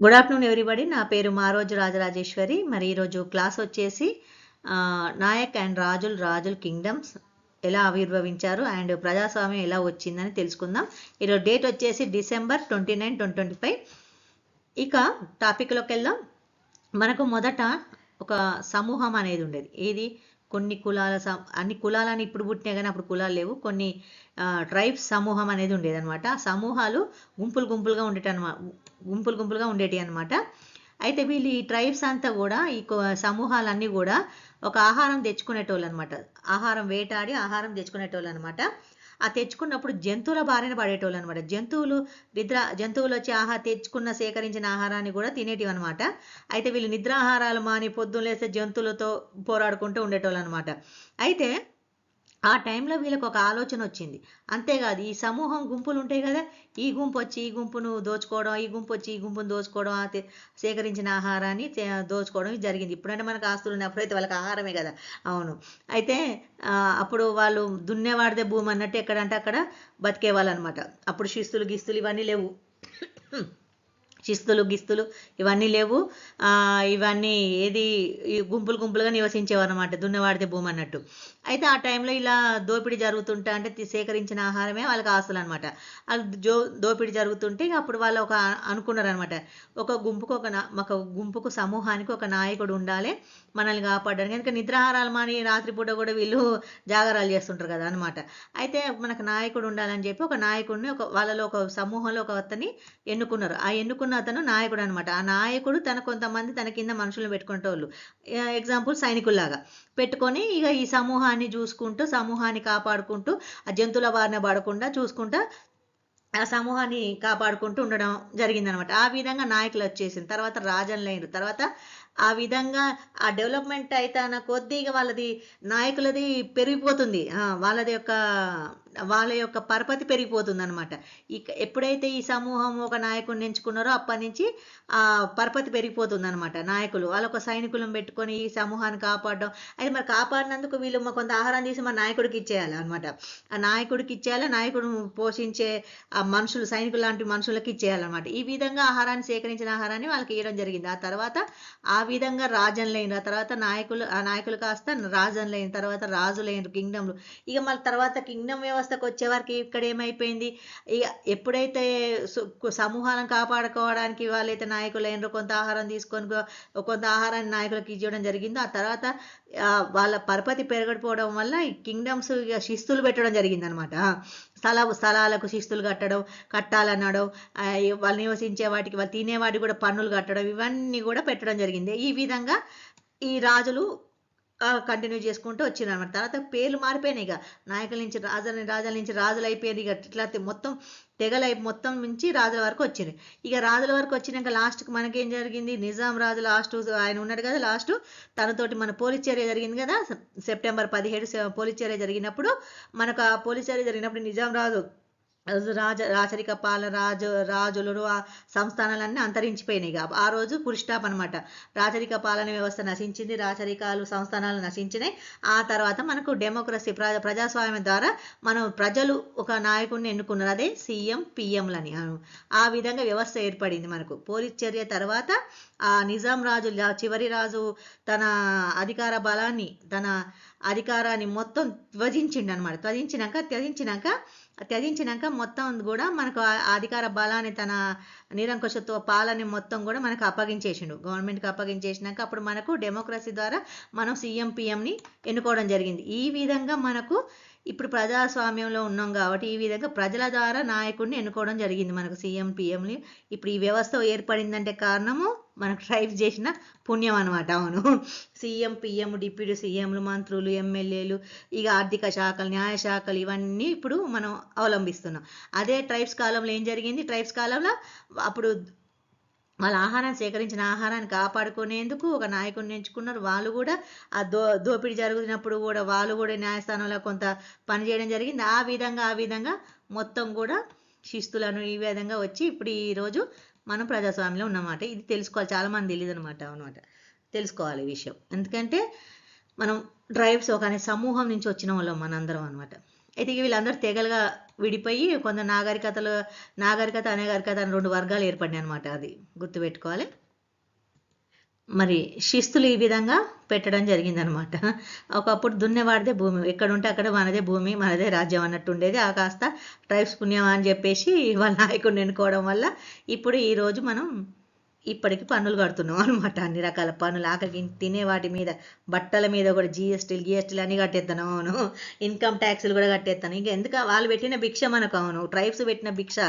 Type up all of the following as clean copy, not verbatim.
Good afternoon everybody. నా పేరు మారోజు రాజరాజేశ్వరి. మరి ఈరోజు క్లాస్ వచ్చేసి నాయక్ అండ్ రాజుల్ రాజుల్ కింగ్డమ్స్ ఎలా ఆవిర్భవించారు అండ్ ప్రజాస్వామ్యం ఎలా వచ్చిందని తెలుసుకుందాం. ఈరోజు డేట్ వచ్చేసి December 29, 2025. ఇక టాపిక్లోకి వెళ్దాం. మనకు మొదట ఒక సమూహం అనేది ఉండేది. ఏది కొన్ని కులాల అన్ని కులాలని ఇప్పుడు పుట్టినాయి కానీ అప్పుడు కులాలు లేవు. కొన్ని ట్రైబ్స్ సమూహం అనేది ఉండేది అనమాట. సమూహాలు గుంపులుగా ఉండేటి అనమాట. అయితే వీళ్ళు ఈ ట్రైబ్స్ అంతా కూడా ఈ సమూహాలన్నీ కూడా ఒక ఆహారం తెచ్చుకునేటోళ్ళు అనమాట. ఆహారం వేటాడి ఆహారం తెచ్చుకునేటోళ్ళు అనమాట. ఆ తెచ్చుకున్నప్పుడు జంతువుల బారిన పడేటోళ్ళు అనమాట. జంతువులు వచ్చి తెచ్చుకున్న సేకరించిన ఆహారాన్ని కూడా తినేటివి అనమాట. అయితే వీళ్ళు నిద్రాహారాలు మాని పొద్దున్న లేస్తే జంతువులతో పోరాడుకుంటూ ఉండేటోళ్ళు అనమాట. అయితే ఆ టైంలో వీళ్ళకి ఒక ఆలోచన వచ్చింది. అంతేకాదు ఈ సమూహం గుంపులు ఉంటాయి కదా, ఈ గుంపు వచ్చి ఈ గుంపును దోచుకోవడం, ఈ గుంపు వచ్చి ఈ గుంపును దోచుకోవడం, సేకరించిన ఆహారాన్ని దోచుకోవడం జరిగింది. ఇప్పుడంటే మనకు ఆస్తులు ఉన్నాయి, అప్పుడైతే వాళ్ళకి ఆహారమే కదా. అవును. అయితే అప్పుడు వాళ్ళు దున్నేవాడిదే భూమి అన్నట్టు ఎక్కడంటే అక్కడ బతికేవాళ్ళు అనమాట. అప్పుడు శిస్తులు గిస్తులు ఇవన్నీ లేవు. శిస్తులు గిస్తులు ఇవన్నీ లేవు. ఇవన్నీ ఏది గుంపులుగా నివసించేవారు అనమాట, దున్నవాడితే భూమి అన్నట్టు. అయితే ఆ టైంలో ఇలా దోపిడీ జరుగుతుంటే అంటే సేకరించిన ఆహారమే వాళ్ళకి ఆస్తులు అనమాట. అది దోపిడీ జరుగుతుంటే అప్పుడు వాళ్ళు అనుకున్నారు అనమాట, ఒక గుంపుకు సమూహానికి ఒక నాయకుడు ఉండాలి మనల్ని కాపాడడానికి. ఎందుకంటే నిద్రాహారాలు మాని రాత్రిపూట కూడా వీళ్ళు జాగారాలు చేస్తుంటారు కదా అనమాట. అయితే మనకు నాయకుడు ఉండాలని చెప్పి ఒక నాయకుడిని వాళ్ళలో ఒక సమూహంలో ఒక అతన్ని ఎన్నుకున్నారు. ఆ ఎన్నుకున్న అతను నాయకుడు అనమాట. ఆ నాయకుడు కొంతమంది తన కింద మనుషులను పెట్టుకునేటోళ్ళు, ఎగ్జాంపుల్ సైనికుల్లాగా పెట్టుకొని ఇక ఈ సమూహాన్ని చూసుకుంటూ సమూహాన్ని కాపాడుకుంటూ ఆ జంతువుల బారిన పడకుండా చూసుకుంటూ ఆ సమూహాన్ని కాపాడుకుంటూ ఉండడం జరిగిందనమాట. ఆ విధంగా నాయకులు వచ్చేసిన తర్వాత రాజన్లైన తర్వాత ఆ విధంగా ఆ డెవలప్మెంట్ అయితేన కొద్దిగా వాళ్ళది నాయకులది పెరిగిపోతుంది. వాళ్ళ యొక్క పరపతి పెరిగిపోతుంది అనమాట. ఎప్పుడైతే ఈ సమూహం ఒక నాయకుడిని ఎంచుకున్నారో అప్పటి నుంచి ఆ పరపతి పెరిగిపోతుంది అనమాట. నాయకులు వాళ్ళొక సైనికులను పెట్టుకొని ఈ సమూహాన్ని కాపాడడం. అయితే మరి కాపాడినందుకు వీళ్ళు కొంత ఆహారం తీసి మా నాయకుడికి ఇచ్చేయాలి అనమాట. ఆ నాయకుడికి ఇచ్చేయాలి, నాయకుడు పోషించే ఆ మనుషులు సైనికులు లాంటి మనుషులకి ఇచ్చేయాలన్నమాట. ఈ విధంగా ఆహారాన్ని సేకరించిన ఆహారాన్ని వాళ్ళకి ఇవ్వడం జరిగింది. ఆ తర్వాత ఆ విధంగా రాజన్లైన తర్వాత నాయకులు కాస్త రాజన్లైన తర్వాత రాజులైన కింగ్డమ్లు. ఇక మళ్ళీ తర్వాత కింగ్డమ్ వ్యవస్థకు వచ్చేవారికి ఇక్కడ ఏమైపోయింది, ఇక ఎప్పుడైతే సమూహాలను కాపాడుకోవడానికి వాళ్ళైతే నాయకులైనరో కొంత ఆహారం తీసుకొని కొంత ఆహారాన్ని నాయకులకు ఇవ్వడం జరిగిందో ఆ తర్వాత వాళ్ళ పరపతి పెరగకపోవడం వల్ల ఈ కింగ్డమ్స్ ఇక శిస్తులు పెట్టడం జరిగింది అనమాట. స్థలాలకు శిస్తులు కట్టాలనడం, వాళ్ళు నివసించే వాటికి వాళ్ళు తినేవాటికి కూడా పన్నులు కట్టడం, ఇవన్నీ కూడా పెట్టడం జరిగింది. ఈ విధంగా ఈ రాజులు కంటిన్యూ చేసుకుంటూ వచ్చినారు అనమాట. తర్వాత పేర్లు మారిపోయినాయి. ఇక నాయకుల నుంచి రాజుల నుంచి రాజులు అయిపోయింది. ఇక ఇట్లా మొత్తం నుంచి రాజుల వరకు వచ్చింది. ఇక రాజుల వరకు వచ్చినాక లాస్ట్కి మనకేం జరిగింది, నిజాం రాజు లాస్ట్ ఆయన ఉన్నాడు కదా, లాస్ట్ తనతోటి మన పోలీస్ చర్య జరిగింది కదా, September 17 పోలీస్ చర్య జరిగినప్పుడు మనకు ఆ పోలీస్ చర్య జరిగినప్పుడు నిజాం రాజు రాచరిక రాజులు ఆ సంస్థానాలన్నీ అంతరించిపోయినాయి. ఆ రోజు ఫుల్ స్టాప్ అనమాట. రాచరిక పాలన వ్యవస్థ నశించింది, రాచరికాలు సంస్థానాలు నశించినాయి. ఆ తర్వాత మనకు డెమోక్రసీ ప్రజాస్వామ్యం ద్వారా మనం ప్రజలు ఒక నాయకుడిని ఎన్నుకున్నారు, అదే సీఎం పిఎంలని. ఆ విధంగా వ్యవస్థ ఏర్పడింది మనకు. పోలీస్ చర్య తర్వాత ఆ నిజాం రాజు చివరి రాజు తన అధికారాన్ని మొత్తం త్యజించిండు అనమాట. త్యజించినాక మొత్తం కూడా మనకు అధికార బలాన్ని తన నిరంకుశత్వ పాలన మొత్తం కూడా మనకు అప్పగించేసిండు, గవర్నమెంట్కి అప్పగించేసినాక అప్పుడు మనకు డెమోక్రసీ ద్వారా మనం సీఎం పిఎంని ఎన్నుకోవడం జరిగింది. ఈ విధంగా మనకు ఇప్పుడు ప్రజాస్వామ్యంలో ఉన్నాం కాబట్టి ఈ విధంగా ప్రజల ద్వారా నాయకుడిని ఎన్నుకోవడం జరిగింది మనకు సీఎం పిఎంని. ఇప్పుడు ఈ వ్యవస్థ ఏర్పడిందంటే కారణము మనకు ట్రైబ్స్ చేసిన పుణ్యం అనమాట. అవును. సీఎం పిఎం డిప్యూటీ సీఎంలు మంత్రులు ఎమ్మెల్యేలు ఇక ఆర్థిక శాఖలు న్యాయ శాఖలు ఇవన్నీ ఇప్పుడు మనం అవలంబిస్తున్నాం. అదే ట్రైబ్స్ కాలంలో ఏం జరిగింది, ట్రైబ్స్ కాలంలో అప్పుడు వాళ్ళ సేకరించిన ఆహారాన్ని కాపాడుకునేందుకు ఒక నాయకుడిని ఎంచుకున్నారు. వాళ్ళు కూడా ఆ దోపిడీ జరుగుతున్నప్పుడు కూడా వాళ్ళు కూడా న్యాయస్థానంలో కొంత పనిచేయడం జరిగింది. ఆ విధంగా మొత్తం కూడా శిస్తులను ఈ విధంగా వచ్చి ఇప్పుడు ఈరోజు మనం ప్రజాస్వామ్యంలో ఉన్నమాట. ఇది తెలుసుకోవాలి, చాలామంది తెలియదు అనమాట. తెలుసుకోవాలి ఈ విషయం. ఎందుకంటే మనం ట్రైబ్స్ ఒక సమూహం నుంచి వచ్చిన వాళ్ళం మనందరం అనమాట. అయితే ఇక వీళ్ళందరూ తెగలుగా విడిపోయి కొంత నాగరికత అనాగరికత అని 2 వర్గాలు ఏర్పడినాయి అనమాట. అది గుర్తుపెట్టుకోవాలి. మరి శిస్తులు ఈ విధంగా పెట్టడం జరిగిందనమాట. ఒకప్పుడు దున్నేవాడిదే భూమి, ఎక్కడుంటే అక్కడ మనదే భూమి, మనదే రాజ్యం అన్నట్టు ఉండేది. ఆ కాస్త ట్రైబ్స్ పుణ్యమా అని చెప్పేసి వాళ్ళ నాయకుడిని ఎన్నుకోవడం వల్ల ఇప్పుడు ఈరోజు మనం ఇప్పటికి పన్నులు కడుతున్నాం అనమాట. అన్ని రకాల పన్నులు, ఆఖరికి తినే వాటి మీద, బట్టల మీద కూడా జిఎస్టీలు అన్నీ కట్టేస్తాను. అవును, ఇన్కమ్ ట్యాక్స్లు కూడా కట్టేస్తాను. ఇంకా ఎందుకు వాళ్ళు పెట్టిన భిక్ష మనకు. అవును, ట్రైబ్స్ పెట్టిన భిక్ష.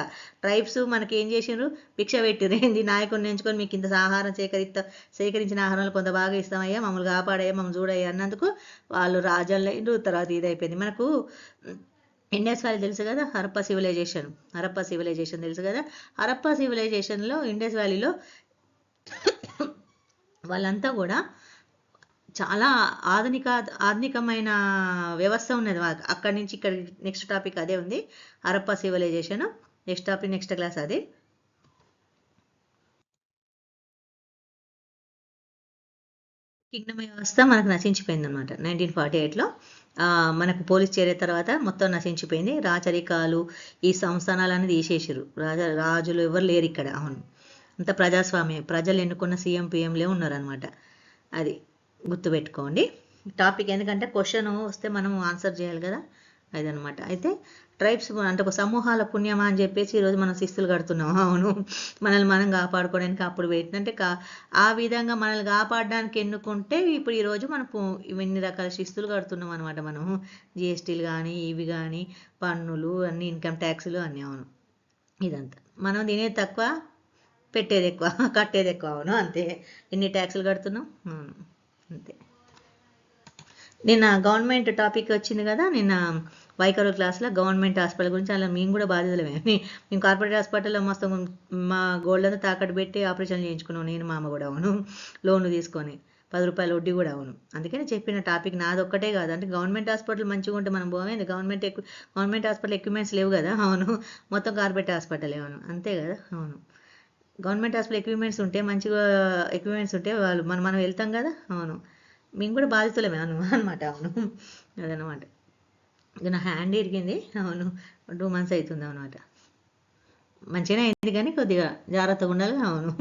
ట్రైబ్స్ మనకి ఏం చేసిండ్రు, భిక్ష పెట్టిరు. ఏంది, నాయకుడిని ఎంచుకొని మీకు ఇంత ఆహారం సేకరించిన ఆహారంలో కొంత బాగా ఇస్తామయ్యా, మమ్మల్ని కాపాడయ్యా, మమ్మల్ని చూడయ్యా అన్నందుకు వాళ్ళు రాజాలు. తర్వాత ఇదైపోయింది మనకు. ఇండస్ వ్యాలీ తెలుసు కదా, హరప్పా సివిలైజేషన్ తెలుసు కదా. హరప్పా సివిలైజేషన్లో ఇండస్ వ్యాలీలో వాళ్ళంతా కూడా చాలా ఆధునికమైన వ్యవస్థ ఉన్నది. అక్కడి నుంచి ఇక్కడ నెక్స్ట్ టాపిక్ అదే ఉంది, Harappa civilization. Next topic next class అది. కింగ్డమ్ వ్యవస్థ మనకు నశించిపోయింది అనమాట 1948లో. మనకు పోలీస్ చేరే తర్వాత మొత్తం నశించిపోయింది. రాచరికాలు, ఈ సంస్థానాలన్నీ తీసేసారు. రాజులు ఎవరు లేరు ఇక్కడ. అవును, అంత ప్రజాస్వామ్యం, ప్రజలు ఎన్నుకున్న సీఎం పిఎంలే ఉన్నారనమాట. అది గుర్తుపెట్టుకోండి టాపిక్. ఎందుకంటే క్వశ్చన్ వస్తే మనం ఆన్సర్ చేయాలి కదా, అదనమాట. అయితే ట్రైబ్స్ అంటే ఒక సమూహాల పుణ్యమా అని చెప్పేసి ఈరోజు మనం శిస్తులు కడుతున్నాం. అవును, మనల్ని మనం కాపాడుకోవడానికి అప్పుడు పెట్టినంటే ఆ విధంగా మనల్ని కాపాడడానికి ఎన్నుకుంటే ఇప్పుడు ఈరోజు మనం ఇన్ని రకాల శిస్తులు కడుతున్నాం అనమాట. మనం జిఎస్టీలు కానీ, ఇవి కానీ, పన్నులు అన్ని, ఇన్కమ్ ట్యాక్స్లు అన్నీ. అవును, ఇదంతా మనం తినేది తక్కువ, పెట్టేది ఎక్కువ, కట్టేది ఎక్కువ. అవును, అంతే. ఎన్ని ట్యాక్సులు కడుతున్నాం. అవును, అంతే. నిన్న గవర్నమెంట్ టాపిక్ వచ్చింది కదా, నిన్న వైకరో క్లాస్లో గవర్నమెంట్ హాస్పిటల్ గురించి. అలా మేము కూడా బాధితులమే. మేము కార్పొరేట్ హాస్పిటల్లో మొత్తం మా గోల్డ్ అంతా తాకట్టు పెట్టి ఆపరేషన్ చేయించుకున్నాం, నేను మా అమ్మ కూడా. అవును, లోన్లు తీసుకొని 10 రూపాయల వడ్డీ కూడా. అవును, అందుకని చెప్పిన టాపిక్ నాది ఒక్కటే కాదు. అంటే గవర్నమెంట్ హాస్పిటల్ మంచిగా ఉంటే మనం పోయింది. గవర్నమెంట్ హాస్పిటల్ ఎక్విప్మెంట్స్ లేవు కదా. అవును, మొత్తం కార్పొరేట్ హాస్పిటల్. అవును, అంతే కదా. అవును, గవర్నమెంట్ హాస్పిటల్ ఎక్విప్మెంట్స్ ఉంటే, మంచిగా ఎక్విప్మెంట్స్ ఉంటే మనం వెళ్తాం కదా. అవును, మేము కూడా బాధితులమే అనమాట. అవును, అదనమాట. ఇక నా హ్యాండ్ ఇరిగింది. అవును, 2 months అవుతుంది అనమాట. మంచిగానే అయింది కానీ కొద్దిగా జాగ్రత్తగా ఉండాలి. అవును.